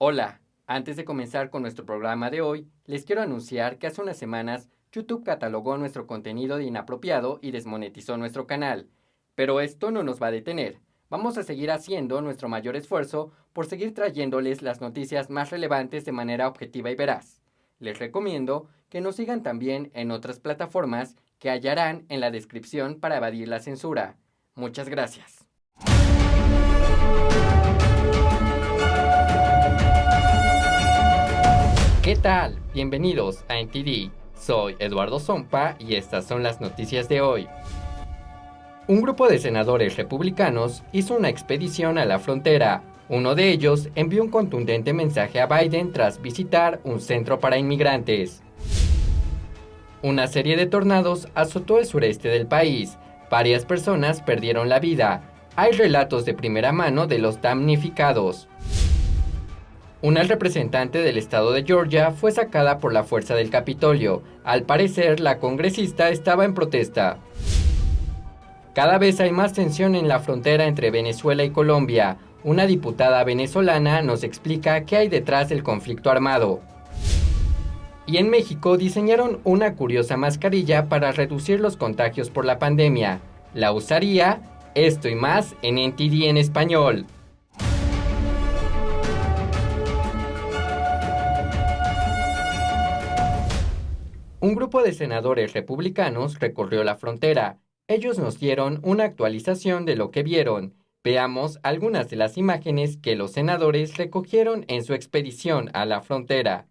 Hola, antes de comenzar con nuestro programa de hoy, les quiero anunciar que hace unas semanas YouTube catalogó nuestro contenido de inapropiado y desmonetizó nuestro canal. Pero esto no nos va a detener. Vamos a seguir haciendo nuestro mayor esfuerzo por seguir trayéndoles las noticias más relevantes de manera objetiva y veraz. Les recomiendo que nos sigan también en otras plataformas que hallarán en la descripción para evadir la censura. Muchas gracias. ¿Qué tal? Bienvenidos a NTD. Soy Eduardo Zompa y estas son las noticias de hoy. Un grupo de senadores republicanos hizo una expedición a la frontera. Uno de ellos envió un contundente mensaje a Biden tras visitar un centro para inmigrantes. Una serie de tornados azotó el sureste del país. Varias personas perdieron la vida. Hay relatos de primera mano de los damnificados. Una representante del estado de Georgia fue sacada por la fuerza del Capitolio. Al parecer, la congresista estaba en protesta. Cada vez hay más tensión en la frontera entre Venezuela y Colombia. Una diputada venezolana nos explica qué hay detrás del conflicto armado. Y en México diseñaron una curiosa mascarilla para reducir los contagios por la pandemia. ¿La usaría? Esto y más en NTD en español. Un grupo de senadores republicanos recorrió la frontera. Ellos nos dieron una actualización de lo que vieron. Veamos algunas de las imágenes que los senadores recogieron en su expedición a la frontera.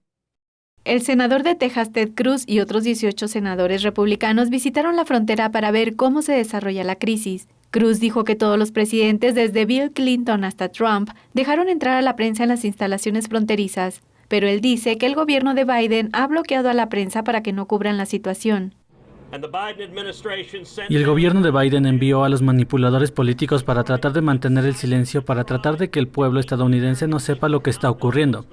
El senador de Texas, Ted Cruz, y otros 18 senadores republicanos visitaron la frontera para ver cómo se desarrolla la crisis. Cruz dijo que todos los presidentes, desde Bill Clinton hasta Trump, dejaron entrar a la prensa en las instalaciones fronterizas. Pero él dice que el gobierno de Biden ha bloqueado a la prensa para que no cubran la situación. Y el gobierno de Biden envió a los manipuladores políticos para tratar de mantener el silencio, para tratar de que el pueblo estadounidense no sepa lo que está ocurriendo.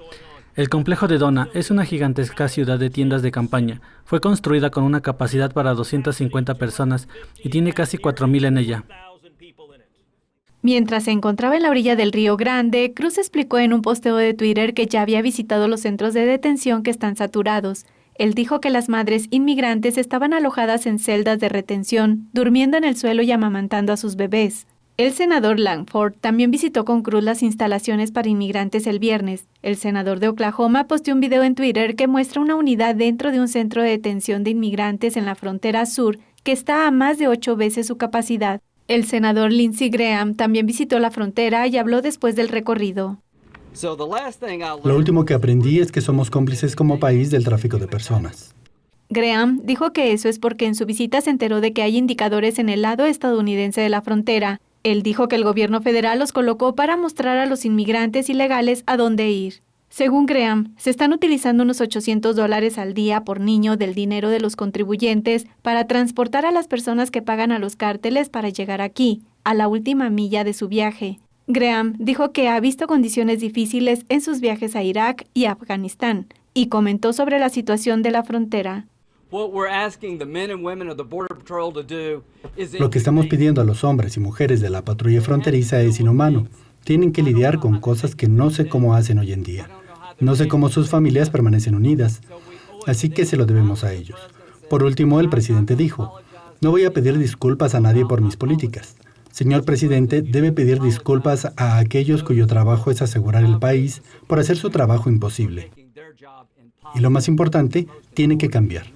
El complejo de Donna es una gigantesca ciudad de tiendas de campaña. Fue construida con una capacidad para 250 personas y tiene casi 4,000 en ella. Mientras se encontraba en la orilla del Río Grande, Cruz explicó en un posteo de Twitter que ya había visitado los centros de detención que están saturados. Él dijo que las madres inmigrantes estaban alojadas en celdas de retención, durmiendo en el suelo y amamantando a sus bebés. El senador Langford también visitó con Cruz las instalaciones para inmigrantes el viernes. El senador de Oklahoma posteó un video en Twitter que muestra una unidad dentro de un centro de detención de inmigrantes en la frontera sur que está a más de 8 veces su capacidad. El senador Lindsey Graham también visitó la frontera y habló después del recorrido. Lo último que aprendí es que somos cómplices como país del tráfico de personas. Graham dijo que eso es porque en su visita se enteró de que hay indicadores en el lado estadounidense de la frontera. Él dijo que el gobierno federal los colocó para mostrar a los inmigrantes ilegales a dónde ir. Según Graham, se están utilizando unos $800 al día por niño del dinero de los contribuyentes para transportar a las personas que pagan a los cárteles para llegar aquí, a la última milla de su viaje. Graham dijo que ha visto condiciones difíciles en sus viajes a Irak y Afganistán, y comentó sobre la situación de la frontera. Lo que estamos pidiendo a los hombres y mujeres de la patrulla fronteriza es inhumano. Tienen que lidiar con cosas que no sé cómo hacen hoy en día. No sé cómo sus familias permanecen unidas. Así que se lo debemos a ellos. Por último, el presidente dijo, no voy a pedir disculpas a nadie por mis políticas. Señor presidente, debe pedir disculpas a aquellos cuyo trabajo es asegurar el país por hacer su trabajo imposible. Y lo más importante, tiene que cambiar.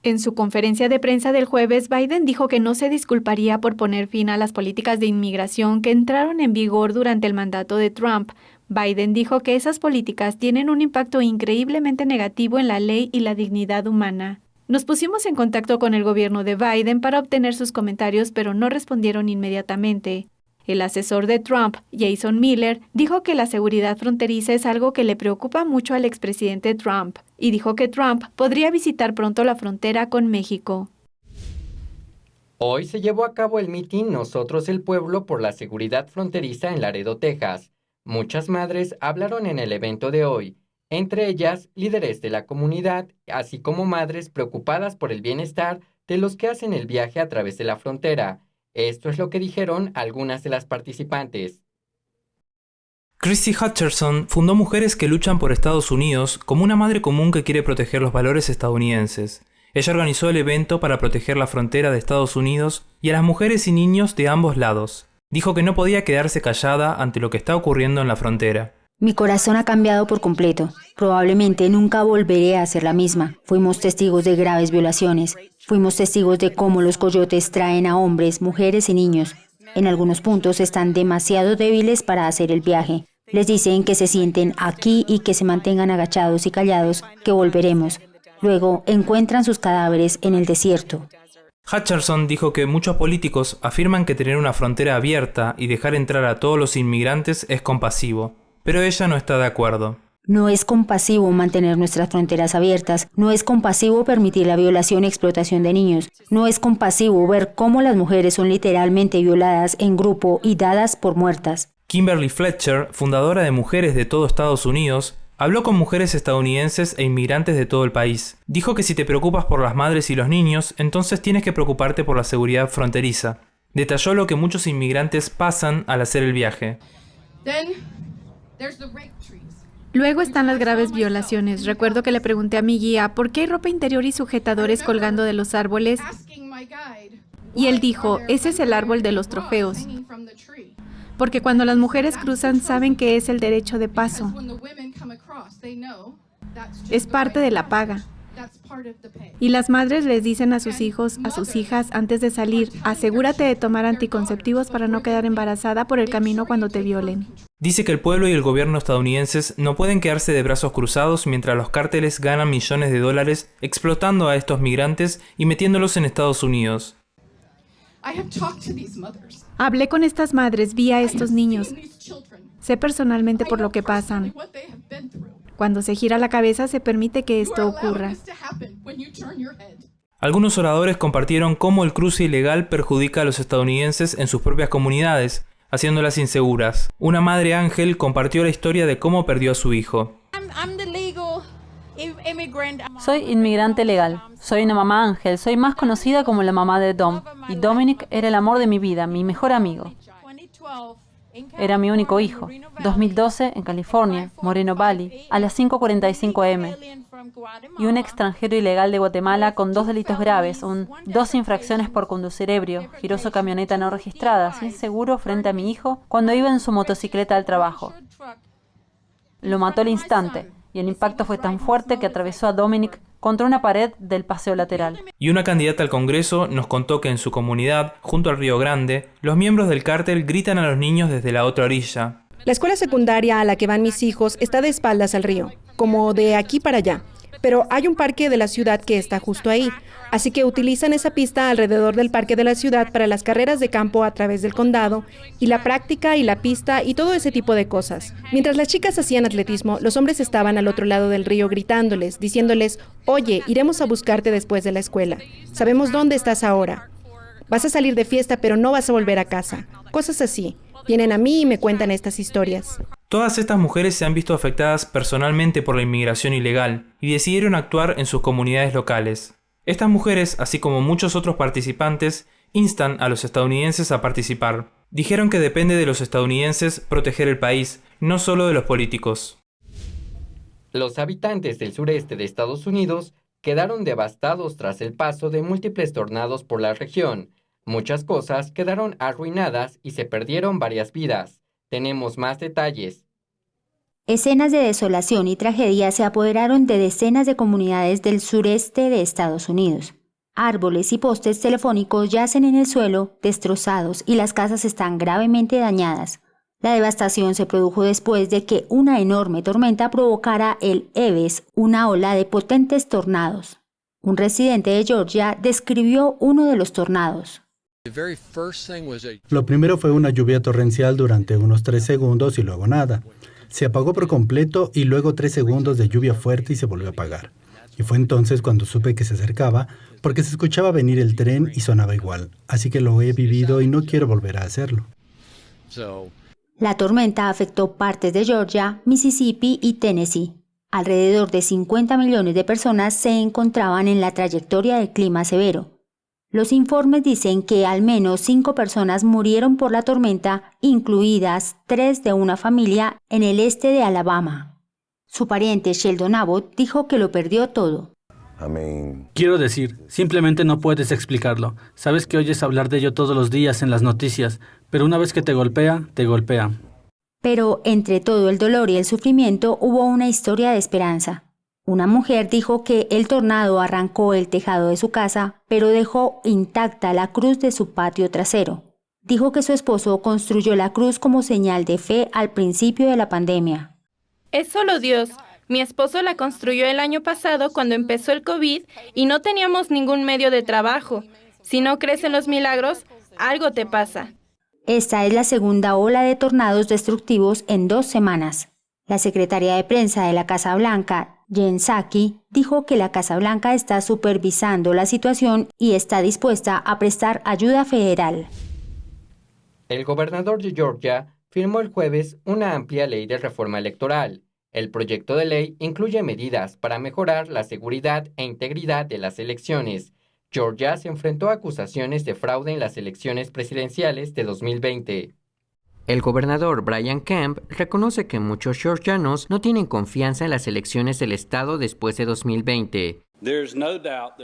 En su conferencia de prensa del jueves, Biden dijo que no se disculparía por poner fin a las políticas de inmigración que entraron en vigor durante el mandato de Trump. Biden dijo que esas políticas tienen un impacto increíblemente negativo en la ley y la dignidad humana. Nos pusimos en contacto con el gobierno de Biden para obtener sus comentarios, pero no respondieron inmediatamente. El asesor de Trump, Jason Miller, dijo que la seguridad fronteriza es algo que le preocupa mucho al expresidente Trump, y dijo que Trump podría visitar pronto la frontera con México. Hoy se llevó a cabo el mitin Nosotros el Pueblo por la Seguridad Fronteriza en Laredo, Texas. Muchas madres hablaron en el evento de hoy, entre ellas líderes de la comunidad, así como madres preocupadas por el bienestar de los que hacen el viaje a través de la frontera. Esto es lo que dijeron algunas de las participantes. Christy Hutcherson fundó Mujeres que Luchan por Estados Unidos como una madre común que quiere proteger los valores estadounidenses. Ella organizó el evento para proteger la frontera de Estados Unidos y a las mujeres y niños de ambos lados. Dijo que no podía quedarse callada ante lo que está ocurriendo en la frontera. Mi corazón ha cambiado por completo. Probablemente nunca volveré a ser la misma. Fuimos testigos de graves violaciones. Fuimos testigos de cómo los coyotes traen a hombres, mujeres y niños. En algunos puntos están demasiado débiles para hacer el viaje. Les dicen que se sienten aquí y que se mantengan agachados y callados, que volveremos. Luego encuentran sus cadáveres en el desierto. Hutcherson dijo que muchos políticos afirman que tener una frontera abierta y dejar entrar a todos los inmigrantes es compasivo. Pero ella no está de acuerdo. No es compasivo mantener nuestras fronteras abiertas, no es compasivo permitir la violación y explotación de niños, no es compasivo ver cómo las mujeres son literalmente violadas en grupo y dadas por muertas. Kimberly Fletcher, fundadora de Mujeres de todo Estados Unidos, habló con mujeres estadounidenses e inmigrantes de todo el país. Dijo que si te preocupas por las madres y los niños, entonces tienes que preocuparte por la seguridad fronteriza. Detalló lo que muchos inmigrantes pasan al hacer el viaje. Luego están las graves violaciones. Recuerdo que le pregunté a mi guía por qué hay ropa interior y sujetadores colgando de los árboles. Y él dijo, ese es el árbol de los trofeos. Porque cuando las mujeres cruzan saben que es el derecho de paso. Es parte de la paga. Y las madres les dicen a sus hijos, a sus hijas, antes de salir, asegúrate de tomar anticonceptivos para no quedar embarazada por el camino cuando te violen. Dice que el pueblo y el gobierno estadounidenses no pueden quedarse de brazos cruzados mientras los cárteles ganan millones de dólares explotando a estos migrantes y metiéndolos en Estados Unidos. Hablé con estas madres, vi a estos niños. Sé personalmente por lo que pasan. Cuando se gira la cabeza se permite que esto ocurra. Algunos oradores compartieron cómo el cruce ilegal perjudica a los estadounidenses en sus propias comunidades, haciéndolas inseguras. Una madre ángel compartió la historia de cómo perdió a su hijo. Soy inmigrante legal. Soy una mamá ángel. Soy más conocida como la mamá de Dom. Y Dominic era el amor de mi vida, mi mejor amigo. Era mi único hijo. 2012, en California, Moreno Valley, a las 5:45 am. Y un extranjero ilegal de Guatemala con 2 delitos graves, 2 infracciones por conducir ebrio, giró su camioneta no registrada, sin seguro, frente a mi hijo, cuando iba en su motocicleta al trabajo. Lo mató al instante, y el impacto fue tan fuerte que atravesó a Dominic contra una pared del paseo lateral. Y una candidata al Congreso nos contó que en su comunidad, junto al Río Grande, los miembros del cártel gritan a los niños desde la otra orilla. La escuela secundaria a la que van mis hijos está de espaldas al río, como de aquí para allá. Pero hay un parque de la ciudad que está justo ahí, así que utilizan esa pista alrededor del parque de la ciudad para las carreras de campo a través del condado, y la práctica y la pista y todo ese tipo de cosas. Mientras las chicas hacían atletismo, los hombres estaban al otro lado del río gritándoles, diciéndoles, oye, iremos a buscarte después de la escuela. Sabemos dónde estás ahora. Vas a salir de fiesta, pero no vas a volver a casa. Cosas así. Vienen a mí y me cuentan estas historias. Todas estas mujeres se han visto afectadas personalmente por la inmigración ilegal y decidieron actuar en sus comunidades locales. Estas mujeres, así como muchos otros participantes, instan a los estadounidenses a participar. Dijeron que depende de los estadounidenses proteger el país, no solo de los políticos. Los habitantes del sureste de Estados Unidos quedaron devastados tras el paso de múltiples tornados por la región. Muchas cosas quedaron arruinadas y se perdieron varias vidas. Tenemos más detalles. Escenas de desolación y tragedia se apoderaron de decenas de comunidades del sureste de Estados Unidos. Árboles y postes telefónicos yacen en el suelo, destrozados, y las casas están gravemente dañadas. La devastación se produjo después de que una enorme tormenta provocara el Eves, una ola de potentes tornados. Un residente de Georgia describió uno de los tornados. Lo primero fue una lluvia torrencial durante unos 3 segundos y luego nada. Se apagó por completo y luego 3 segundos de lluvia fuerte y se volvió a apagar. Y fue entonces cuando supe que se acercaba, porque se escuchaba venir el tren y sonaba igual. Así que lo he vivido y no quiero volver a hacerlo. La tormenta afectó partes de Georgia, Mississippi y Tennessee. Alrededor de 50 millones de personas se encontraban en la trayectoria del clima severo. Los informes dicen que al menos 5 personas murieron por la tormenta, incluidas 3 de una familia en el este de Alabama. Su pariente Sheldon Abbott dijo que lo perdió todo. Quiero decir, simplemente no puedes explicarlo. Sabes que oyes hablar de ello todos los días en las noticias, pero una vez que te golpea, te golpea. Pero entre todo el dolor y el sufrimiento hubo una historia de esperanza. Una mujer dijo que el tornado arrancó el tejado de su casa, pero dejó intacta la cruz de su patio trasero. Dijo que su esposo construyó la cruz como señal de fe al principio de la pandemia. Es solo Dios. Mi esposo la construyó el año pasado cuando empezó el COVID y no teníamos ningún medio de trabajo. Si no crees en los milagros, algo te pasa. Esta es la segunda ola de tornados destructivos en 2 semanas. La secretaria de prensa de la Casa Blanca, Jen Psaki, dijo que la Casa Blanca está supervisando la situación y está dispuesta a prestar ayuda federal. El gobernador de Georgia firmó el jueves una amplia ley de reforma electoral. El proyecto de ley incluye medidas para mejorar la seguridad e integridad de las elecciones. Georgia se enfrentó a acusaciones de fraude en las elecciones presidenciales de 2020. El gobernador Brian Kemp reconoce que muchos georgianos no tienen confianza en las elecciones del estado después de 2020.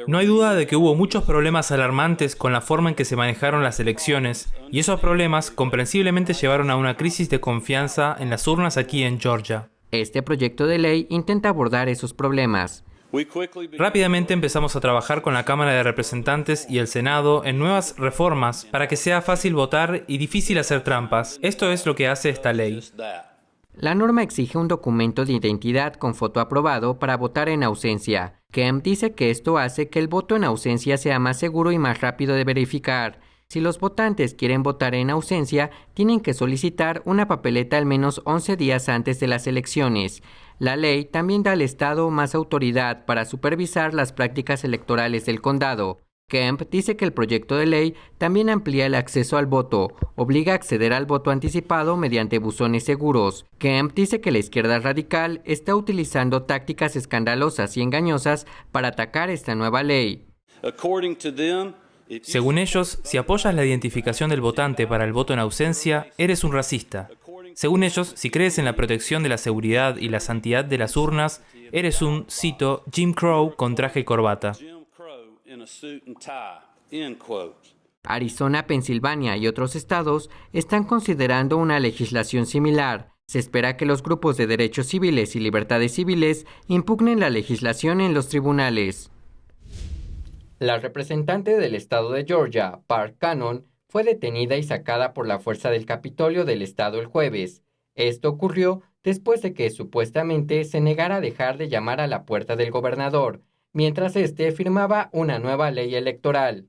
No hay duda de que hubo muchos problemas alarmantes con la forma en que se manejaron las elecciones, y esos problemas comprensiblemente llevaron a una crisis de confianza en las urnas aquí en Georgia. Este proyecto de ley intenta abordar esos problemas. Rápidamente empezamos a trabajar con la Cámara de Representantes y el Senado en nuevas reformas para que sea fácil votar y difícil hacer trampas. Esto es lo que hace esta ley. La norma exige un documento de identidad con foto aprobado para votar en ausencia. Kemp dice que esto hace que el voto en ausencia sea más seguro y más rápido de verificar. Si los votantes quieren votar en ausencia, tienen que solicitar una papeleta al menos 11 días antes de las elecciones. La ley también da al Estado más autoridad para supervisar las prácticas electorales del condado. Kemp dice que el proyecto de ley también amplía el acceso al voto, obliga a acceder al voto anticipado mediante buzones seguros. Kemp dice que la izquierda radical está utilizando tácticas escandalosas y engañosas para atacar esta nueva ley. Según ellos, si apoyas la identificación del votante para el voto en ausencia, eres un racista. Según ellos, si crees en la protección de la seguridad y la santidad de las urnas, eres un, cito, Jim Crow con traje y corbata. Arizona, Pensilvania y otros estados están considerando una legislación similar. Se espera que los grupos de derechos civiles y libertades civiles impugnen la legislación en los tribunales. La representante del estado de Georgia, Park Cannon, fue detenida y sacada por la fuerza del Capitolio del estado el jueves. Esto ocurrió después de que supuestamente se negara a dejar de llamar a la puerta del gobernador, mientras este firmaba una nueva ley electoral.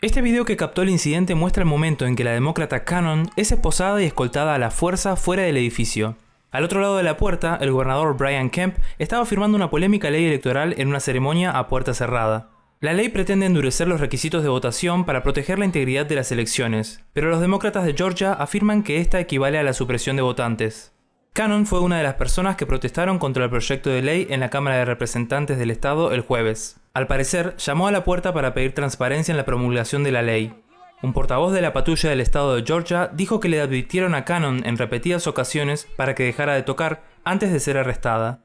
Este video que captó el incidente muestra el momento en que la demócrata Cannon es esposada y escoltada a la fuerza fuera del edificio. Al otro lado de la puerta, el gobernador Brian Kemp estaba firmando una polémica ley electoral en una ceremonia a puerta cerrada. La ley pretende endurecer los requisitos de votación para proteger la integridad de las elecciones, pero los demócratas de Georgia afirman que esta equivale a la supresión de votantes. Cannon fue una de las personas que protestaron contra el proyecto de ley en la Cámara de Representantes del Estado el jueves. Al parecer, llamó a la puerta para pedir transparencia en la promulgación de la ley. Un portavoz de la patrulla del Estado de Georgia dijo que le advirtieron a Cannon en repetidas ocasiones para que dejara de tocar antes de ser arrestada.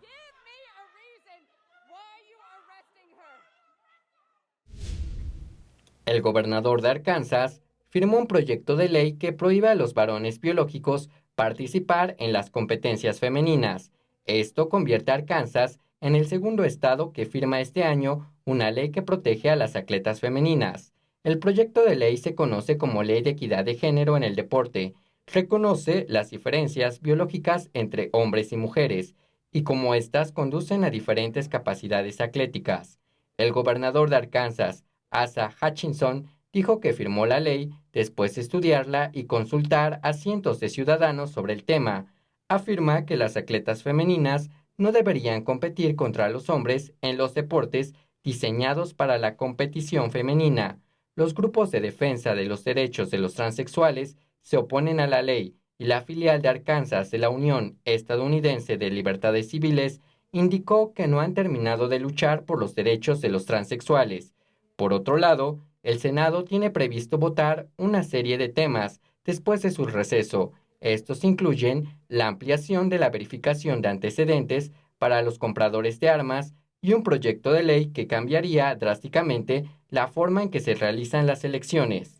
El gobernador de Arkansas firmó un proyecto de ley que prohíbe a los varones biológicos participar en las competencias femeninas. Esto convierte a Arkansas en el segundo estado que firma este año una ley que protege a las atletas femeninas. El proyecto de ley se conoce como Ley de Equidad de Género en el Deporte. Reconoce las diferencias biológicas entre hombres y mujeres y cómo éstas conducen a diferentes capacidades atléticas. El gobernador de Arkansas, Asa Hutchinson, dijo que firmó la ley después de estudiarla y consultar a cientos de ciudadanos sobre el tema. Afirma que las atletas femeninas no deberían competir contra los hombres en los deportes diseñados para la competición femenina. Los grupos de defensa de los derechos de los transexuales se oponen a la ley y la filial de Arkansas de la Unión Estadounidense de Libertades Civiles indicó que no han terminado de luchar por los derechos de los transexuales. Por otro lado, el Senado tiene previsto votar una serie de temas después de su receso. Estos incluyen la ampliación de la verificación de antecedentes para los compradores de armas y un proyecto de ley que cambiaría drásticamente la forma en que se realizan las elecciones.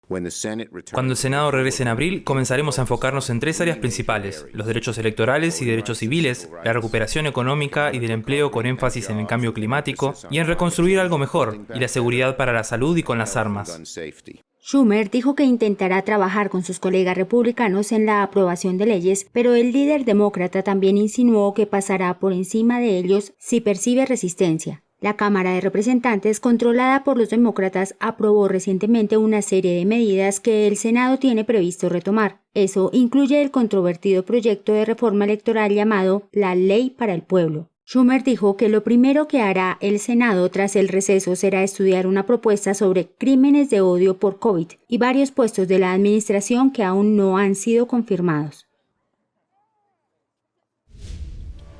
Cuando el Senado regrese en abril, comenzaremos a enfocarnos en 3 áreas principales: los derechos electorales y derechos civiles, la recuperación económica y del empleo con énfasis en el cambio climático, y en reconstruir algo mejor, y la seguridad para la salud y con las armas. Schumer dijo que intentará trabajar con sus colegas republicanos en la aprobación de leyes, pero el líder demócrata también insinuó que pasará por encima de ellos si percibe resistencia. La Cámara de Representantes, controlada por los demócratas, aprobó recientemente una serie de medidas que el Senado tiene previsto retomar. Eso incluye el controvertido proyecto de reforma electoral llamado la Ley para el Pueblo. Schumer dijo que lo primero que hará el Senado tras el receso será estudiar una propuesta sobre crímenes de odio por COVID y varios puestos de la administración que aún no han sido confirmados.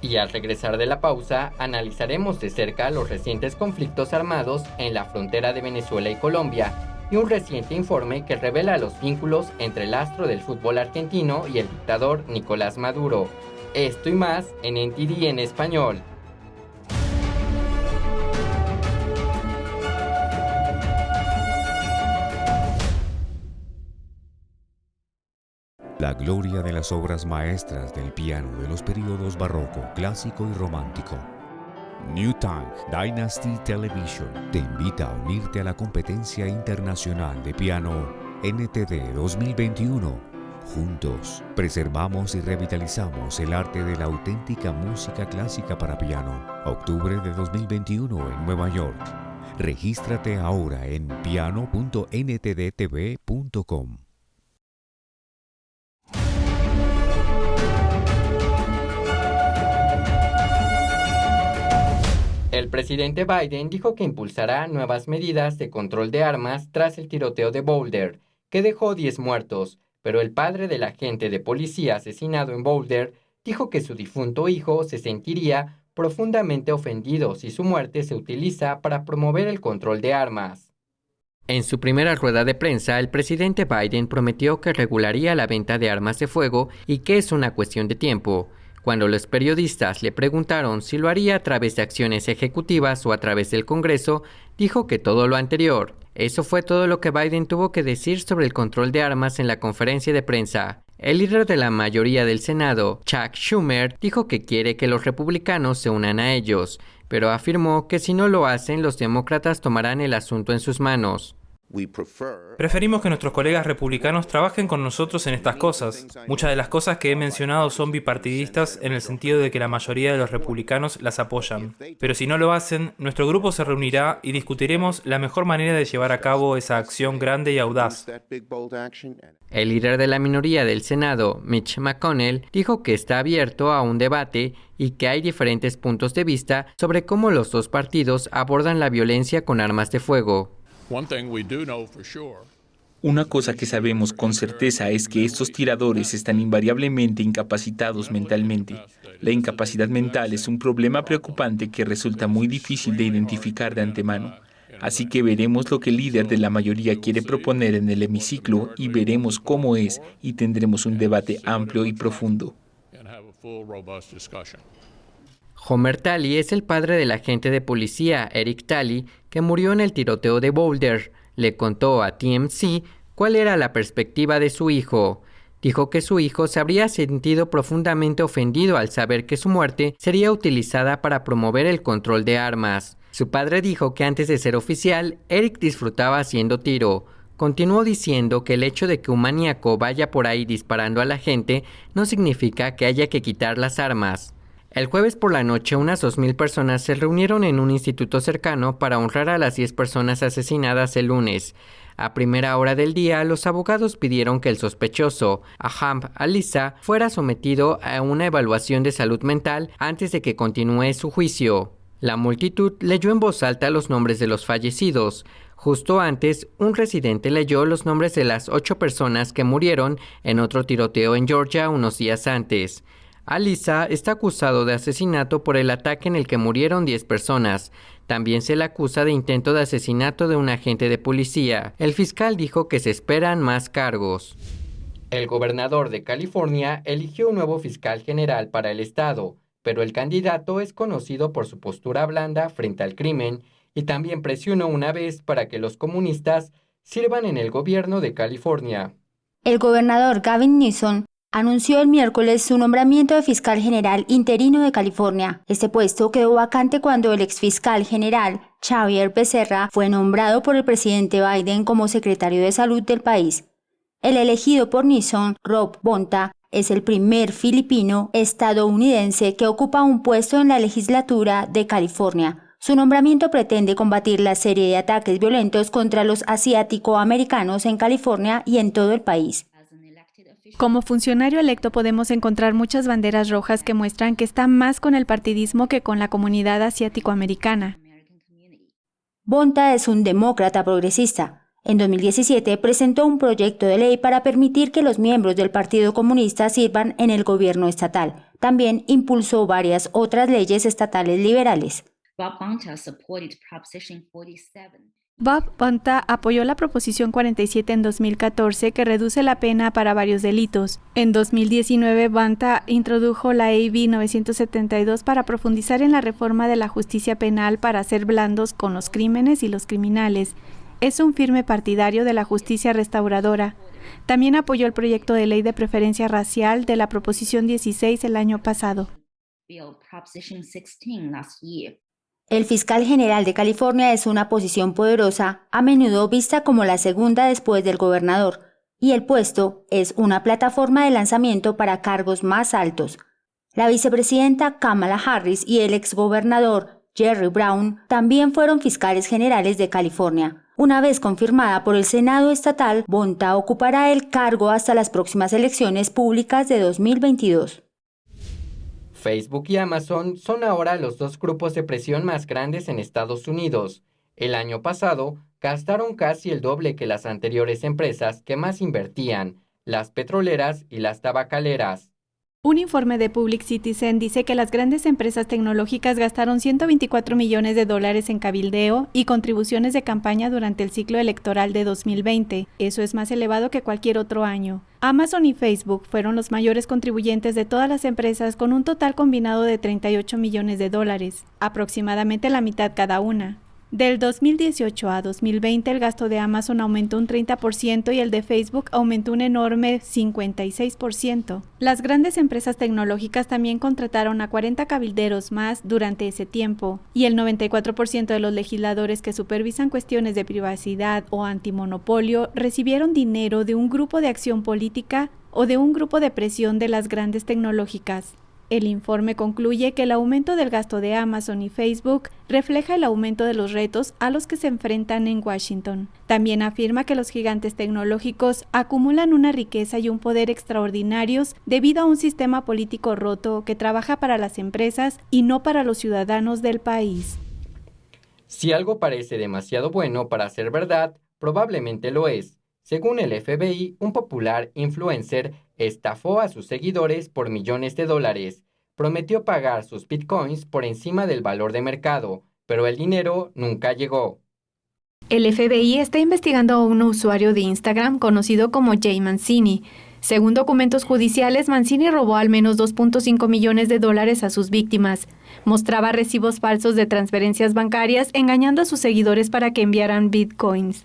Y al regresar de la pausa, analizaremos de cerca los recientes conflictos armados en la frontera de Venezuela y Colombia y un reciente informe que revela los vínculos entre el astro del fútbol argentino y el dictador Nicolás Maduro. Esto y más en NTD en español. La gloria de las obras maestras del piano de los periodos barroco, clásico y romántico. New Tank Dynasty Television te invita a unirte a la competencia internacional de piano NTD 2021. Juntos, preservamos y revitalizamos el arte de la auténtica música clásica para piano. Octubre de 2021 en Nueva York. Regístrate ahora en piano.ntdtv.com. El presidente Biden dijo que impulsará nuevas medidas de control de armas tras el tiroteo de Boulder, que dejó 10 muertos, pero el padre del agente de policía asesinado en Boulder dijo que su difunto hijo se sentiría profundamente ofendido si su muerte se utiliza para promover el control de armas. En su primera rueda de prensa, el presidente Biden prometió que regularía la venta de armas de fuego y que es una cuestión de tiempo. Cuando los periodistas le preguntaron si lo haría a través de acciones ejecutivas o a través del Congreso, dijo que todo lo anterior. Eso fue todo lo que Biden tuvo que decir sobre el control de armas en la conferencia de prensa. El líder de la mayoría del Senado, Chuck Schumer, dijo que quiere que los republicanos se unan a ellos, pero afirmó que si no lo hacen, los demócratas tomarán el asunto en sus manos. Preferimos que nuestros colegas republicanos trabajen con nosotros en estas cosas. Muchas de las cosas que he mencionado son bipartidistas en el sentido de que la mayoría de los republicanos las apoyan. Pero si no lo hacen, nuestro grupo se reunirá y discutiremos la mejor manera de llevar a cabo esa acción grande y audaz. El líder de la minoría del Senado, Mitch McConnell, dijo que está abierto a un debate y que hay diferentes puntos de vista sobre cómo los dos partidos abordan la violencia con armas de fuego. Una cosa que sabemos con certeza es que estos tiradores están invariablemente incapacitados mentalmente. La incapacidad mental es un problema preocupante que resulta muy difícil de identificar de antemano. Así que veremos lo que el líder de la mayoría quiere proponer en el hemiciclo y veremos cómo es y tendremos un debate amplio y profundo. Homer Talley es el padre del agente de policía Eric Talley, que murió en el tiroteo de Boulder. Le contó a TMZ cuál era la perspectiva de su hijo. Dijo que su hijo se habría sentido profundamente ofendido al saber que su muerte sería utilizada para promover el control de armas. Su padre dijo que antes de ser oficial, Eric disfrutaba haciendo tiro. Continuó diciendo que el hecho de que un maníaco vaya por ahí disparando a la gente no significa que haya que quitar las armas. El jueves por la noche, unas 2,000 personas se reunieron en un instituto cercano para honrar a las 10 personas asesinadas el lunes. A primera hora del día, los abogados pidieron que el sospechoso, Ahmad Alissa, fuera sometido a una evaluación de salud mental antes de que continúe su juicio. La multitud leyó en voz alta los nombres de los fallecidos. Justo antes, un residente leyó los nombres de las 8 personas que murieron en otro tiroteo en Georgia unos días antes. Alisa está acusado de asesinato por el ataque en el que murieron 10 personas. También se le acusa de intento de asesinato de un agente de policía. El fiscal dijo que se esperan más cargos. El gobernador de California eligió un nuevo fiscal general para el estado, pero el candidato es conocido por su postura blanda frente al crimen y también presionó una vez para que los comunistas sirvan en el gobierno de California. El gobernador Gavin Newsom anunció el miércoles su nombramiento de fiscal general interino de California. Este puesto quedó vacante cuando el exfiscal general Xavier Becerra fue nombrado por el presidente Biden como secretario de salud del país. El elegido por Newsom, Rob Bonta, es el primer filipino estadounidense que ocupa un puesto en la legislatura de California. Su nombramiento pretende combatir la serie de ataques violentos contra los asiático-americanos en California y en todo el país. Como funcionario electo podemos encontrar muchas banderas rojas que muestran que está más con el partidismo que con la comunidad asiático-americana. Bonta es un demócrata progresista. En 2017 presentó un proyecto de ley para permitir que los miembros del Partido Comunista sirvan en el gobierno estatal. También impulsó varias otras leyes estatales liberales. Bob Bonta apoyó la Proposición 47 en 2014 que reduce la pena para varios delitos. En 2019, Bonta introdujo la AB 972 para profundizar en la reforma de la justicia penal para hacer blandos con los crímenes y los criminales. Es un firme partidario de la justicia restauradora. También apoyó el proyecto de ley de preferencia racial de la Proposición 16 el año pasado. El fiscal general de California es una posición poderosa, a menudo vista como la segunda después del gobernador, y el puesto es una plataforma de lanzamiento para cargos más altos. La vicepresidenta Kamala Harris y el exgobernador Jerry Brown también fueron fiscales generales de California. Una vez confirmada por el Senado estatal, Bonta ocupará el cargo hasta las próximas elecciones públicas de 2022. Facebook y Amazon son ahora los dos grupos de presión más grandes en Estados Unidos. El año pasado, gastaron casi el doble que las anteriores empresas que más invertían, las petroleras y las tabacaleras. Un informe de Public Citizen dice que las grandes empresas tecnológicas gastaron $124 millones en cabildeo y contribuciones de campaña durante el ciclo electoral de 2020. Eso es más elevado que cualquier otro año. Amazon y Facebook fueron los mayores contribuyentes de todas las empresas con un total combinado de $38 millones, aproximadamente la mitad cada una. Del 2018 a 2020 el gasto de Amazon aumentó un 30% y el de Facebook aumentó un enorme 56%. Las grandes empresas tecnológicas también contrataron a 40 cabilderos más durante ese tiempo, y el 94% de los legisladores que supervisan cuestiones de privacidad o antimonopolio recibieron dinero de un grupo de acción política o de un grupo de presión de las grandes tecnológicas. El informe concluye que el aumento del gasto de Amazon y Facebook refleja el aumento de los retos a los que se enfrentan en Washington. También afirma que los gigantes tecnológicos acumulan una riqueza y un poder extraordinarios debido a un sistema político roto que trabaja para las empresas y no para los ciudadanos del país. Si algo parece demasiado bueno para ser verdad, probablemente lo es. Según el FBI, un popular influencer estafó a sus seguidores por millones de dólares. Prometió pagar sus bitcoins por encima del valor de mercado, pero el dinero nunca llegó. El FBI está investigando a un usuario de Instagram conocido como Jay Mancini. Según documentos judiciales, Mancini robó al menos $2.5 millones a sus víctimas. Mostraba recibos falsos de transferencias bancarias, engañando a sus seguidores para que enviaran bitcoins.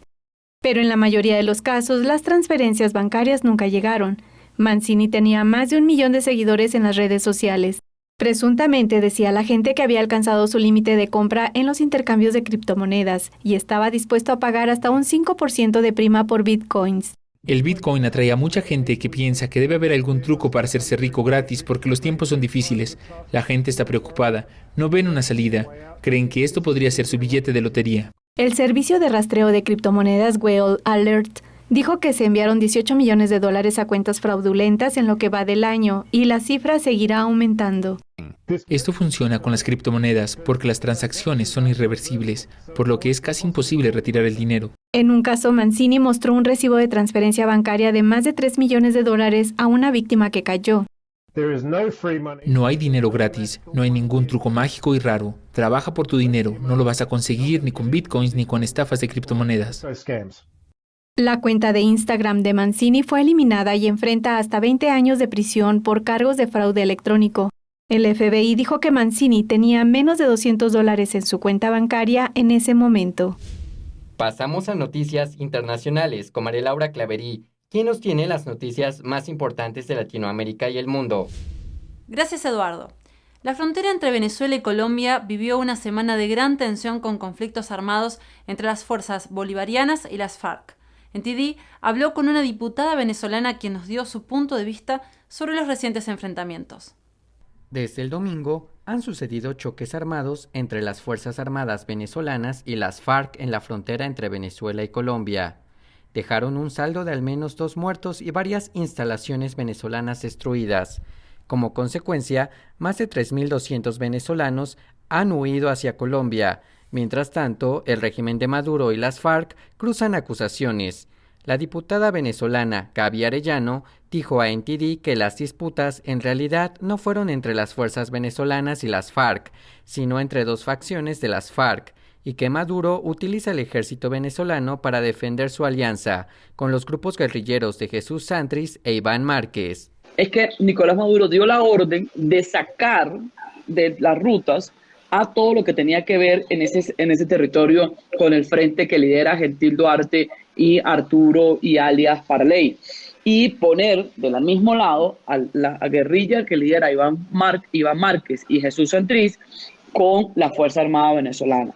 Pero en la mayoría de los casos, las transferencias bancarias nunca llegaron. Mancini tenía más de 1 millón de seguidores en las redes sociales. Presuntamente decía a la gente que había alcanzado su límite de compra en los intercambios de criptomonedas y estaba dispuesto a pagar hasta un 5% de prima por bitcoins. El Bitcoin atrae a mucha gente que piensa que debe haber algún truco para hacerse rico gratis porque los tiempos son difíciles. La gente está preocupada, no ven una salida, creen que esto podría ser su billete de lotería. El servicio de rastreo de criptomonedas Whale Alert dijo que se enviaron $18 millones a cuentas fraudulentas en lo que va del año y la cifra seguirá aumentando. Esto funciona con las criptomonedas porque las transacciones son irreversibles, por lo que es casi imposible retirar el dinero. En un caso, Mancini mostró un recibo de transferencia bancaria de más de $3 millones a una víctima que cayó. No hay dinero gratis, no hay ningún truco mágico y raro. Trabaja por tu dinero, no lo vas a conseguir ni con bitcoins ni con estafas de criptomonedas. La cuenta de Instagram de Mancini fue eliminada y enfrenta hasta 20 años de prisión por cargos de fraude electrónico. El FBI dijo que Mancini tenía menos de $200 en su cuenta bancaria en ese momento. Pasamos a noticias internacionales con María Laura Claverí, quien nos tiene las noticias más importantes de Latinoamérica y el mundo. Gracias, Eduardo. La frontera entre Venezuela y Colombia vivió una semana de gran tensión con conflictos armados entre las fuerzas bolivarianas y las FARC. NTD habló con una diputada venezolana quien nos dio su punto de vista sobre los recientes enfrentamientos. Desde el domingo han sucedido choques armados entre las Fuerzas Armadas venezolanas y las FARC en la frontera entre Venezuela y Colombia. Dejaron un saldo de al menos 2 muertos y varias instalaciones venezolanas destruidas. Como consecuencia, más de 3.200 venezolanos han huido hacia Colombia. Mientras tanto, el régimen de Maduro y las FARC cruzan acusaciones. La diputada venezolana Gaby Arellano dijo a NTD que las disputas en realidad no fueron entre las fuerzas venezolanas y las FARC, sino entre 2 facciones de las FARC, y que Maduro utiliza el ejército venezolano para defender su alianza con los grupos guerrilleros de Jesús Santrich e Iván Márquez. Es que Nicolás Maduro dio la orden de sacar de las rutas a todo lo que tenía que ver en ese territorio con el frente que lidera Gentil Duarte y Arturo y alias Parley, y poner del mismo lado a la guerrilla que lidera Iván Márquez y Jesús Santrich con la Fuerza Armada venezolana.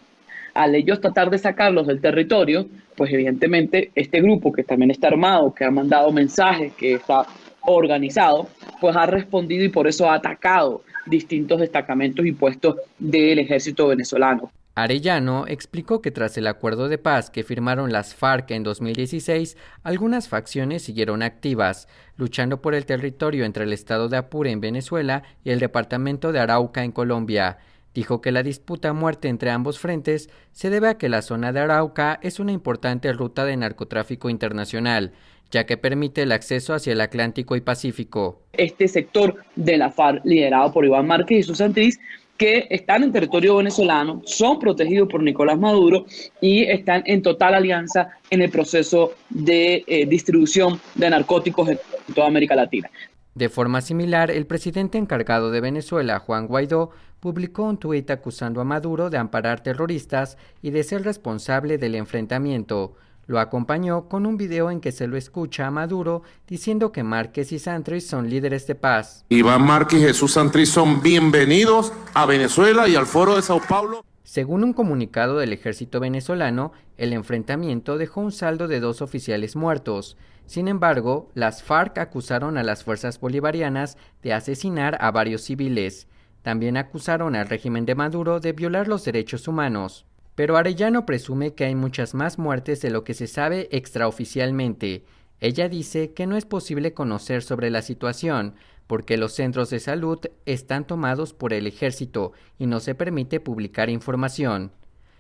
Al ellos tratar de sacarlos del territorio, pues evidentemente este grupo que también está armado, que ha mandado mensajes, que está organizado, pues ha respondido y por eso ha atacado distintos destacamentos y puestos del ejército venezolano. Arellano explicó que tras el acuerdo de paz que firmaron las FARC en 2016, algunas facciones siguieron activas, luchando por el territorio entre el estado de Apure en Venezuela y el departamento de Arauca en Colombia. Dijo que la disputa a muerte entre ambos frentes se debe a que la zona de Arauca es una importante ruta de narcotráfico internacional, ya que permite el acceso hacia el Atlántico y Pacífico. Este sector de la FARC, liderado por Iván Márquez y Jesús Santrich, que están en territorio venezolano, son protegidos por Nicolás Maduro y están en total alianza en el proceso de distribución de narcóticos en toda América Latina. De forma similar, el presidente encargado de Venezuela, Juan Guaidó, publicó un tuit acusando a Maduro de amparar terroristas y de ser responsable del enfrentamiento. Lo acompañó con un video en que se lo escucha a Maduro diciendo que Márquez y Santrich son líderes de paz. Iván Márquez y Jesús Santrich son bienvenidos a Venezuela y al Foro de Sao Paulo. Según un comunicado del ejército venezolano, el enfrentamiento dejó un saldo de 2 oficiales muertos. Sin embargo, las FARC acusaron a las fuerzas bolivarianas de asesinar a varios civiles. También acusaron al régimen de Maduro de violar los derechos humanos. Pero Arellano presume que hay muchas más muertes de lo que se sabe extraoficialmente. Ella dice que no es posible conocer sobre la situación, porque los centros de salud están tomados por el ejército y no se permite publicar información.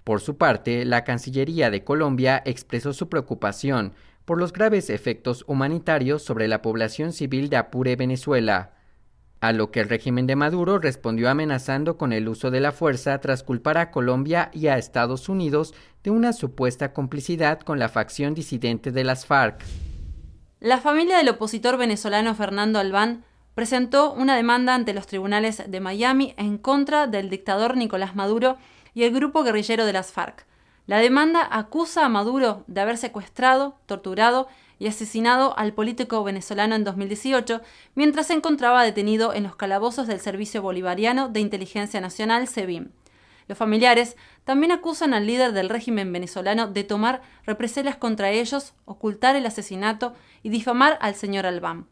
Por su parte, la Cancillería de Colombia expresó su preocupación por los graves efectos humanitarios sobre la población civil de Apure, Venezuela. A lo que el régimen de Maduro respondió amenazando con el uso de la fuerza tras culpar a Colombia y a Estados Unidos de una supuesta complicidad con la facción disidente de las FARC. La familia del opositor venezolano Fernando Albán presentó una demanda ante los tribunales de Miami en contra del dictador Nicolás Maduro y el grupo guerrillero de las FARC. La demanda acusa a Maduro de haber secuestrado, torturado y asesinado al político venezolano en 2018, mientras se encontraba detenido en los calabozos del Servicio Bolivariano de Inteligencia Nacional, SEBIN. Los familiares también acusan al líder del régimen venezolano de tomar represalias contra ellos, ocultar el asesinato y difamar al señor Albán.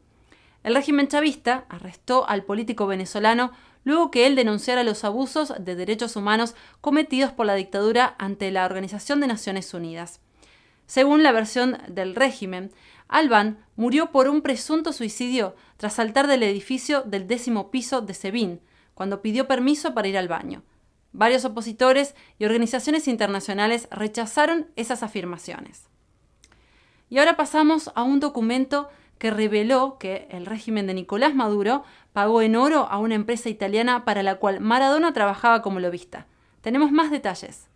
El régimen chavista arrestó al político venezolano luego que él denunciara los abusos de derechos humanos cometidos por la dictadura ante la Organización de Naciones Unidas. Según la versión del régimen, Albán murió por un presunto suicidio tras saltar del edificio del 10º piso de SEBIN, cuando pidió permiso para ir al baño. Varios opositores y organizaciones internacionales rechazaron esas afirmaciones. Y ahora pasamos a un documento que reveló que el régimen de Nicolás Maduro pagó en oro a una empresa italiana para la cual Maradona trabajaba como lobista. Tenemos más detalles.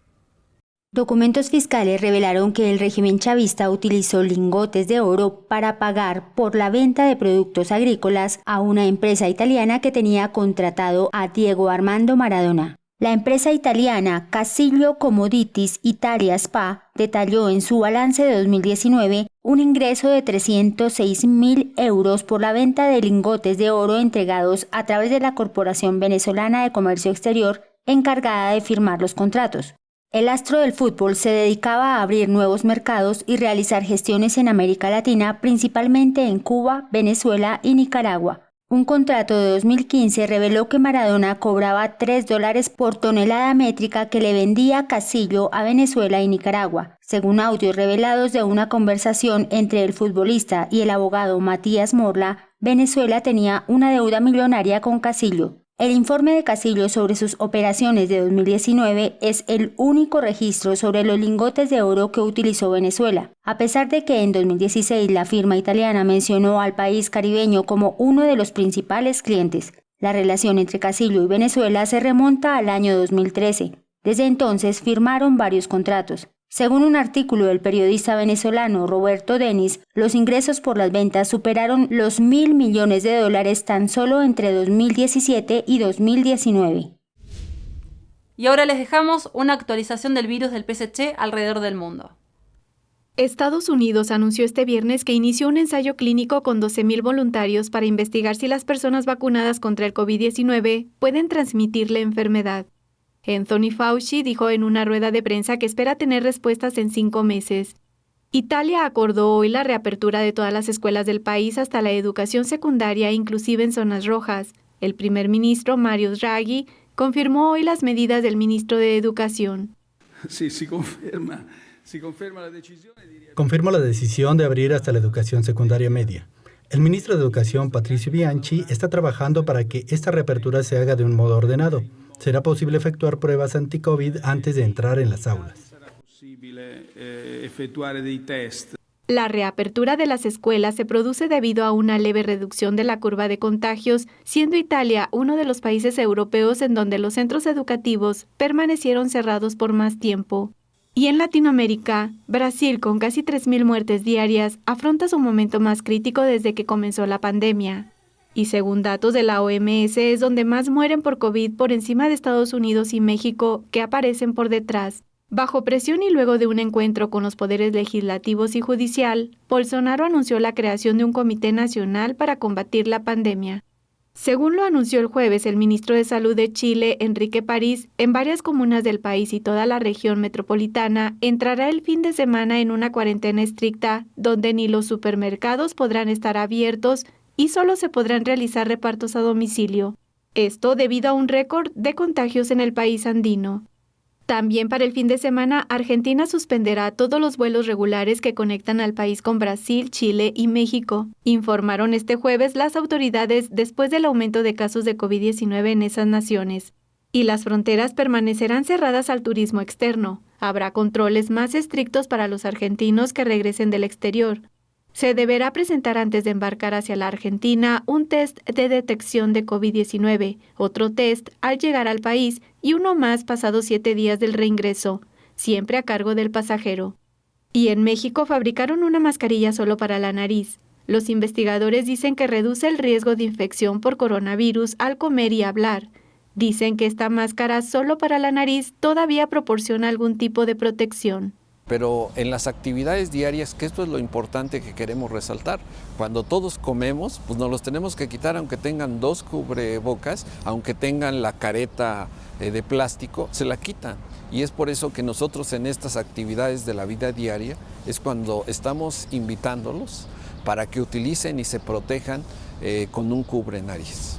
Documentos fiscales revelaron que el régimen chavista utilizó lingotes de oro para pagar por la venta de productos agrícolas a una empresa italiana que tenía contratado a Diego Armando Maradona. La empresa italiana Casillo Commodities Italia SpA detalló en su balance de 2019 un ingreso de 306.000 euros por la venta de lingotes de oro entregados a través de la Corporación Venezolana de Comercio Exterior encargada de firmar los contratos. El astro del fútbol se dedicaba a abrir nuevos mercados y realizar gestiones en América Latina, principalmente en Cuba, Venezuela y Nicaragua. Un contrato de 2015 reveló que Maradona cobraba $3 por tonelada métrica que le vendía Casillo a Venezuela y Nicaragua. Según audios revelados de una conversación entre el futbolista y el abogado Matías Morla, Venezuela tenía una deuda millonaria con Casillo. El informe de Casillo sobre sus operaciones de 2019 es el único registro sobre los lingotes de oro que utilizó Venezuela. A pesar de que en 2016 la firma italiana mencionó al país caribeño como uno de los principales clientes, la relación entre Casillo y Venezuela se remonta al año 2013. Desde entonces firmaron varios contratos. Según un artículo del periodista venezolano Roberto Denis, los ingresos por las ventas superaron los $1.000 millones tan solo entre 2017 y 2019. Y ahora les dejamos una actualización del virus del PSG alrededor del mundo. Estados Unidos anunció este viernes que inició un ensayo clínico con 12.000 voluntarios para investigar si las personas vacunadas contra el COVID-19 pueden transmitir la enfermedad. Anthony Fauci dijo en una rueda de prensa que espera tener respuestas en 5 meses. Italia acordó hoy la reapertura de todas las escuelas del país hasta la educación secundaria, inclusive en zonas rojas. El primer ministro Mario Draghi confirmó hoy las medidas del ministro de Educación. Confirmo la decisión de abrir hasta la educación secundaria media. El ministro de Educación, Patricio Bianchi, está trabajando para que esta reapertura se haga de un modo ordenado. Será posible efectuar pruebas anti-COVID antes de entrar en las aulas. La reapertura de las escuelas se produce debido a una leve reducción de la curva de contagios, siendo Italia uno de los países europeos en donde los centros educativos permanecieron cerrados por más tiempo. Y en Latinoamérica, Brasil, con casi 3.000 muertes diarias, afronta su momento más crítico desde que comenzó la pandemia. Y según datos de la OMS, es donde más mueren por COVID por encima de Estados Unidos y México, que aparecen por detrás. Bajo presión y luego de un encuentro con los poderes legislativos y judicial, Bolsonaro anunció la creación de un comité nacional para combatir la pandemia. Según lo anunció el jueves el ministro de Salud de Chile, Enrique París, en varias comunas del país y toda la región metropolitana entrará el fin de semana en una cuarentena estricta, donde ni los supermercados podrán estar abiertos y solo se podrán realizar repartos a domicilio. Esto debido a un récord de contagios en el país andino. También para el fin de semana, Argentina suspenderá todos los vuelos regulares que conectan al país con Brasil, Chile y México, informaron este jueves las autoridades después del aumento de casos de COVID-19 en esas naciones. Y las fronteras permanecerán cerradas al turismo externo. Habrá controles más estrictos para los argentinos que regresen del exterior. Se deberá presentar antes de embarcar hacia la Argentina un test de detección de COVID-19, otro test al llegar al país y uno más pasados 7 días del reingreso, siempre a cargo del pasajero. Y en México fabricaron una mascarilla solo para la nariz. Los investigadores dicen que reduce el riesgo de infección por coronavirus al comer y hablar. Dicen que esta máscara solo para la nariz todavía proporciona algún tipo de protección. Pero en las actividades diarias, que esto es lo importante que queremos resaltar, cuando todos comemos, pues nos los tenemos que quitar aunque tengan 2 cubrebocas, aunque tengan la careta de plástico, se la quitan. Y es por eso que nosotros en estas actividades de la vida diaria es cuando estamos invitándolos para que utilicen y se protejan con un cubrenariz.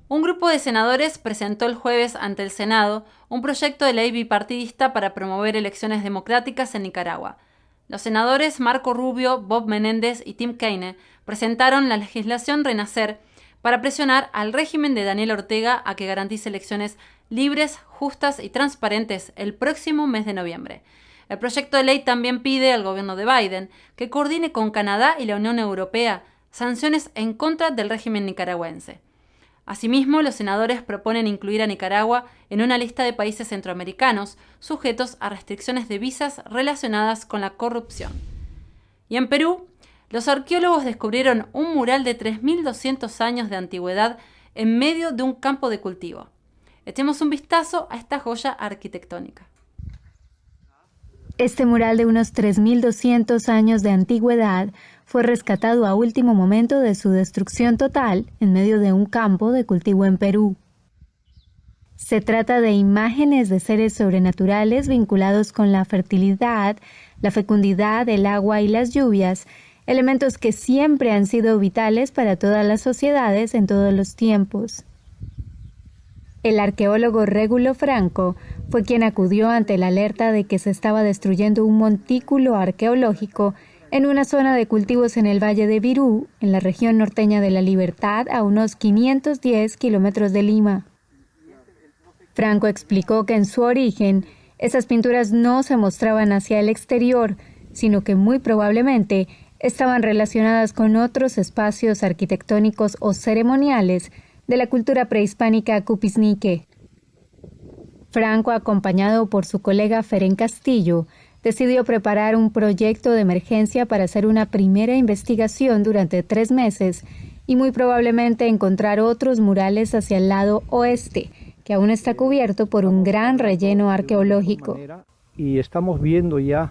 Un grupo de senadores presentó el jueves ante el Senado un proyecto de ley bipartidista para promover elecciones democráticas en Nicaragua. Los senadores Marco Rubio, Bob Menéndez y Tim Kaine presentaron la legislación Renacer para presionar al régimen de Daniel Ortega a que garantice elecciones libres, justas y transparentes el próximo mes de noviembre. El proyecto de ley también pide al gobierno de Biden que coordine con Canadá y la Unión Europea sanciones en contra del régimen nicaragüense. Asimismo, los senadores proponen incluir a Nicaragua en una lista de países centroamericanos sujetos a restricciones de visas relacionadas con la corrupción. Y en Perú, los arqueólogos descubrieron un mural de 3.200 años de antigüedad en medio de un campo de cultivo. Echemos un vistazo a esta joya arquitectónica. Este mural de unos 3.200 años de antigüedad fue rescatado a último momento de su destrucción total en medio de un campo de cultivo en Perú. Se trata de imágenes de seres sobrenaturales vinculados con la fertilidad, la fecundidad, el agua y las lluvias, elementos que siempre han sido vitales para todas las sociedades en todos los tiempos. El arqueólogo Régulo Franco fue quien acudió ante la alerta de que se estaba destruyendo un montículo arqueológico en una zona de cultivos en el Valle de Virú, en la región norteña de La Libertad, a unos 510 kilómetros de Lima. Franco explicó que en su origen, esas pinturas no se mostraban hacia el exterior, sino que muy probablemente estaban relacionadas con otros espacios arquitectónicos o ceremoniales de la cultura prehispánica Cupiznique. Franco, acompañado por su colega Feren Castillo, decidió preparar un proyecto de emergencia para hacer una primera investigación durante 3 meses y muy probablemente encontrar otros murales hacia el lado oeste, que aún está cubierto por un gran relleno arqueológico. Y estamos viendo ya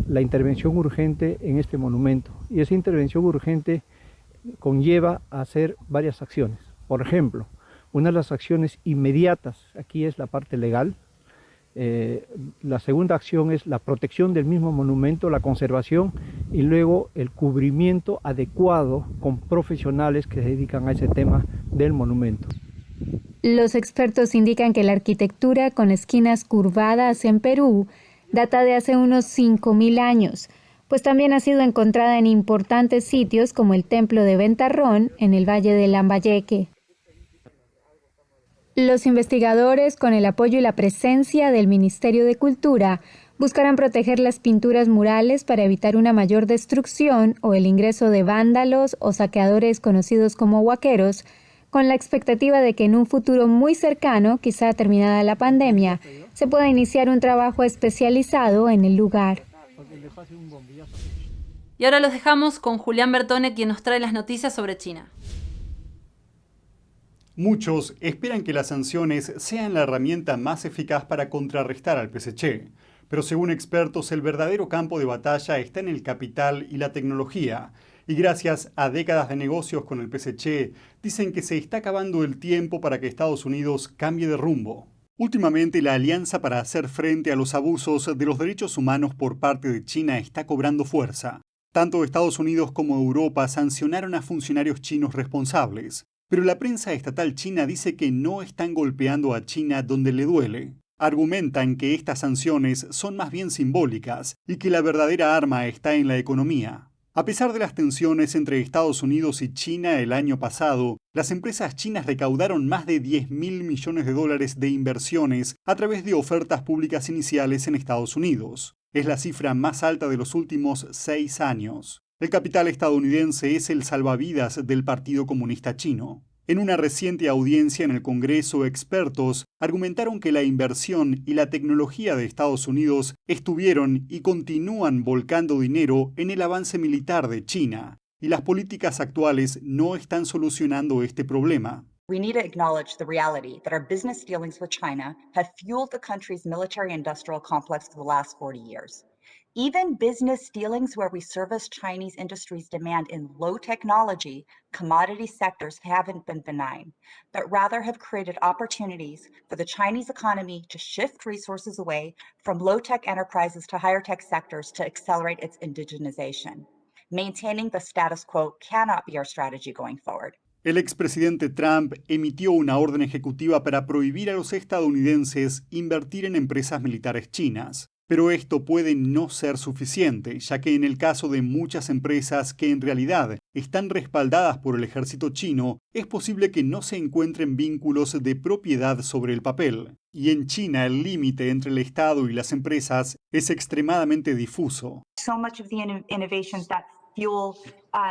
la intervención urgente en este monumento. Y esa intervención urgente conlleva a hacer varias acciones. Por ejemplo, una de las acciones inmediatas aquí es la parte legal. La segunda acción es la protección del mismo monumento, la conservación y luego el cubrimiento adecuado con profesionales que se dedican a ese tema del monumento. Los expertos indican que la arquitectura con esquinas curvadas en Perú data de hace unos 5.000 años, pues también ha sido encontrada en importantes sitios como el Templo de Ventarrón en el Valle de Lambayeque. Los investigadores, con el apoyo y la presencia del Ministerio de Cultura, buscarán proteger las pinturas murales para evitar una mayor destrucción o el ingreso de vándalos o saqueadores conocidos como huaqueros, con la expectativa de que en un futuro muy cercano, quizá terminada la pandemia, se pueda iniciar un trabajo especializado en el lugar. Y ahora los dejamos con Julián Bertone, quien nos trae las noticias sobre China. Muchos esperan que las sanciones sean la herramienta más eficaz para contrarrestar al PSC, pero según expertos el verdadero campo de batalla está en el capital y la tecnología, y gracias a décadas de negocios con el PSC, dicen que se está acabando el tiempo para que Estados Unidos cambie de rumbo. Últimamente la alianza para hacer frente a los abusos de los derechos humanos por parte de China está cobrando fuerza. Tanto Estados Unidos como Europa sancionaron a funcionarios chinos responsables. Pero la prensa estatal china dice que no están golpeando a China donde le duele. Argumentan que estas sanciones son más bien simbólicas y que la verdadera arma está en la economía. A pesar de las tensiones entre Estados Unidos y China el año pasado, las empresas chinas recaudaron más de $10.000 millones de inversiones a través de ofertas públicas iniciales en Estados Unidos. Es la cifra más alta de los últimos 6 años. El capital estadounidense es el salvavidas del Partido Comunista Chino. En una reciente audiencia en el Congreso, expertos argumentaron que la inversión y la tecnología de Estados Unidos estuvieron y continúan volcando dinero en el avance militar de China, y las políticas actuales no están solucionando este problema. We need to acknowledge the reality that our business dealings with China have fueled the country's military-industrial complex for the last 40 years. Even business dealings where we service Chinese industries' demand in low technology, commodity sectors haven't been benign, but rather have created opportunities for the Chinese economy to shift resources away from low-tech enterprises to higher-tech sectors to accelerate its indigenization. Maintaining the status quo cannot be our strategy going forward. El expresidente Trump emitió una orden ejecutiva para prohibir a los estadounidenses invertir en empresas militares chinas. Pero esto puede no ser suficiente, ya que en el caso de muchas empresas que en realidad están respaldadas por el ejército chino, es posible que no se encuentren vínculos de propiedad sobre el papel. Y en China el límite entre el Estado y las empresas es extremadamente difuso. So much of the innovations that fuel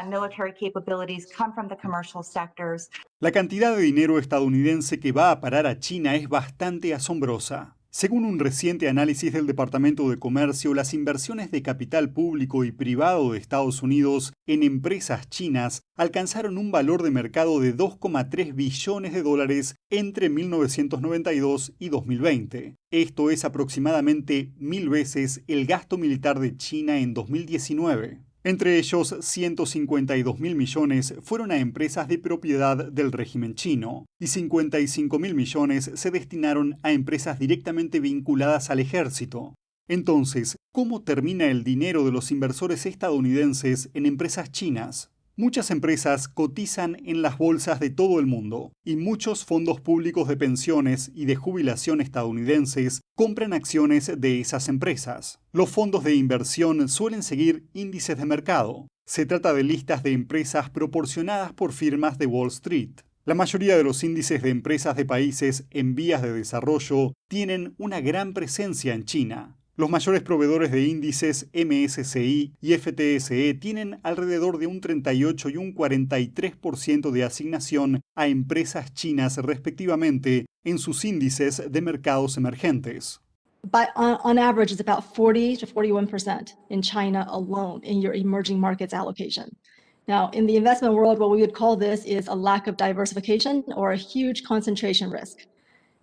military capabilities come from the commercial sectors. La cantidad de dinero estadounidense que va a parar a China es bastante asombrosa. Según un reciente análisis del Departamento de Comercio, las inversiones de capital público y privado de Estados Unidos en empresas chinas alcanzaron un valor de mercado de 2,3 billones de dólares entre 1992 y 2020. Esto es aproximadamente 1000 veces el gasto militar de China en 2019. Entre ellos, 152.000 millones fueron a empresas de propiedad del régimen chino y 55.000 millones se destinaron a empresas directamente vinculadas al ejército. Entonces, ¿cómo termina el dinero de los inversores estadounidenses en empresas chinas? Muchas empresas cotizan en las bolsas de todo el mundo y muchos fondos públicos de pensiones y de jubilación estadounidenses compran acciones de esas empresas. Los fondos de inversión suelen seguir índices de mercado. Se trata de listas de empresas proporcionadas por firmas de Wall Street. La mayoría de los índices de empresas de países en vías de desarrollo tienen una gran presencia en China. Los mayores proveedores de índices MSCI y FTSE tienen alrededor de un 38 y un 43% de asignación a empresas chinas respectivamente en sus índices de mercados emergentes. But on average, it's about 40 to 41% in China alone in your emerging markets allocation. Now, in the investment world, what we would call this is a lack of diversification or a huge concentration risk.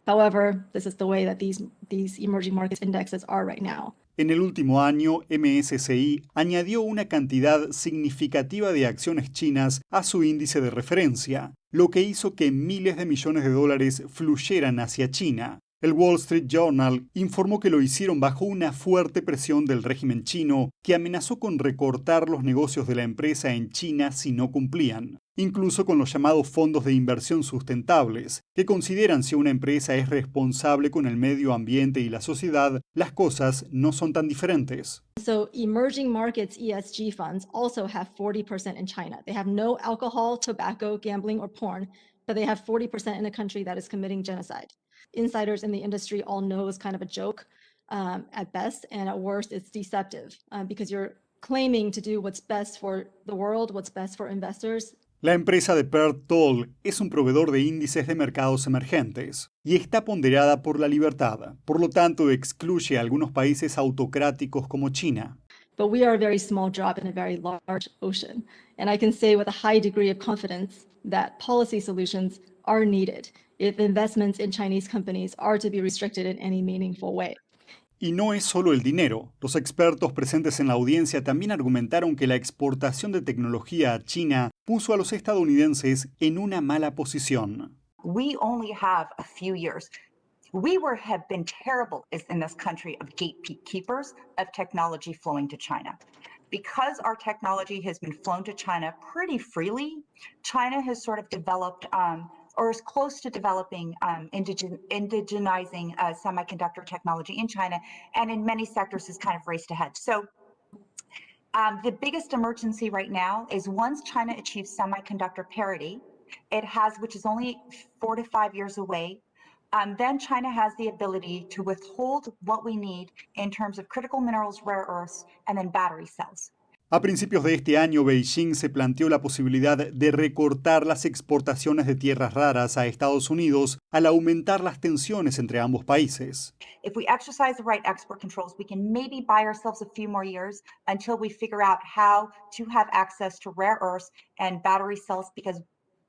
However, this is the way that these emerging markets indexes are right now. En el último año, MSCI añadió una cantidad significativa de acciones chinas a su índice de referencia, lo que hizo que miles de millones de dólares fluyeran hacia China. El Wall Street Journal informó que lo hicieron bajo una fuerte presión del régimen chino, que amenazó con recortar los negocios de la empresa en China si no cumplían, incluso con los llamados fondos de inversión sustentables, que consideran si una empresa es responsable con el medio ambiente y la sociedad, las cosas no son tan diferentes. So emerging markets ESG funds also have 40% in China. They have no alcohol, tobacco, gambling, or porn, but they have 40% in a country that is committing genocide. Insiders in the industry all know it's kind of a joke at best, and at worst it's deceptive because you're claiming to do what's best for the world, what's best for investors. La empresa de Perth Toll es un proveedor de índices de mercados emergentes y está ponderada por la libertad. Por lo tanto, excluye a algunos países autocráticos como China. But we are a very small drop in a very large ocean, and I can say with a high degree of confidence that policy solutions are needed if investments in Chinese companies are to be restricted in any meaningful way. Y no es solo el dinero. Los expertos presentes en la audiencia también argumentaron que la exportación de tecnología a China puso a los estadounidenses en una mala posición. We only have a few years. We have been terrible in this country of gatekeepers of technology flowing to China. Because our technology has been flown to China pretty freely, China has sort of developed or is close to developing indigenizing semiconductor technology in China, and in many sectors has kind of raced ahead. So the biggest emergency right now is once China achieves semiconductor parity, which is only 4 to 5 years away, then China has the ability to withhold what we need in terms of critical minerals, rare earths, and then battery cells. A principios de este año, Beijing se planteó la posibilidad de recortar las exportaciones de tierras raras a Estados Unidos al aumentar las tensiones entre ambos países. If we exercise the right export controls, we can maybe buy ourselves a few more years until we figure out how to have access to rare earths and battery cells, because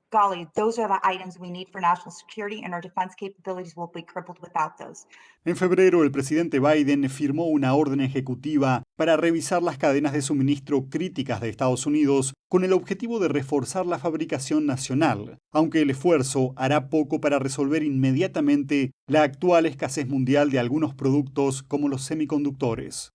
golly, those are the items we need for national security, and our defense capabilities will be crippled without those. En febrero, el presidente Biden firmó una orden ejecutiva para revisar las cadenas de suministro críticas de Estados Unidos con el objetivo de reforzar la fabricación nacional, aunque el esfuerzo hará poco para resolver inmediatamente la actual escasez mundial de algunos productos como los semiconductores.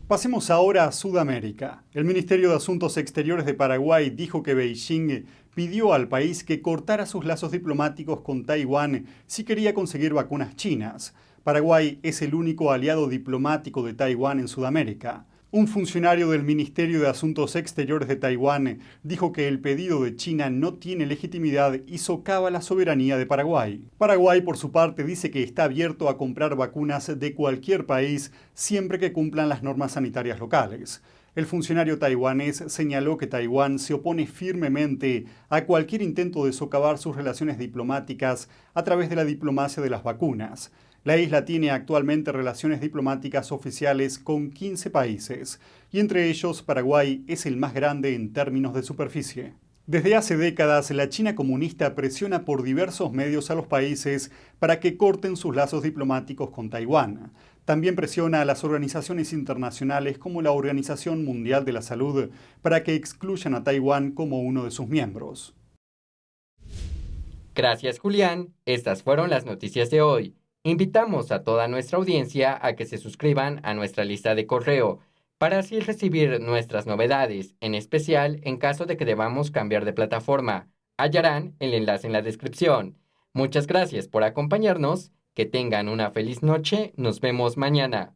Pasemos ahora a Sudamérica. El Ministerio de Asuntos Exteriores de Paraguay dijo que Beijing pidió al país que cortara sus lazos diplomáticos con Taiwán si quería conseguir vacunas chinas. Paraguay es el único aliado diplomático de Taiwán en Sudamérica. Un funcionario del Ministerio de Asuntos Exteriores de Taiwán dijo que el pedido de China no tiene legitimidad y socava la soberanía de Paraguay. Paraguay, por su parte, dice que está abierto a comprar vacunas de cualquier país siempre que cumplan las normas sanitarias locales. El funcionario taiwanés señaló que Taiwán se opone firmemente a cualquier intento de socavar sus relaciones diplomáticas a través de la diplomacia de las vacunas. La isla tiene actualmente relaciones diplomáticas oficiales con 15 países, y entre ellos Paraguay es el más grande en términos de superficie. Desde hace décadas, la China comunista presiona por diversos medios a los países para que corten sus lazos diplomáticos con Taiwán. También presiona a las organizaciones internacionales como la Organización Mundial de la Salud para que excluyan a Taiwán como uno de sus miembros. Gracias, Julián. Estas fueron las noticias de hoy. Invitamos a toda nuestra audiencia a que se suscriban a nuestra lista de correo para así recibir nuestras novedades, en especial en caso de que debamos cambiar de plataforma. Hallarán el enlace en la descripción. Muchas gracias por acompañarnos. Que tengan una feliz noche. Nos vemos mañana.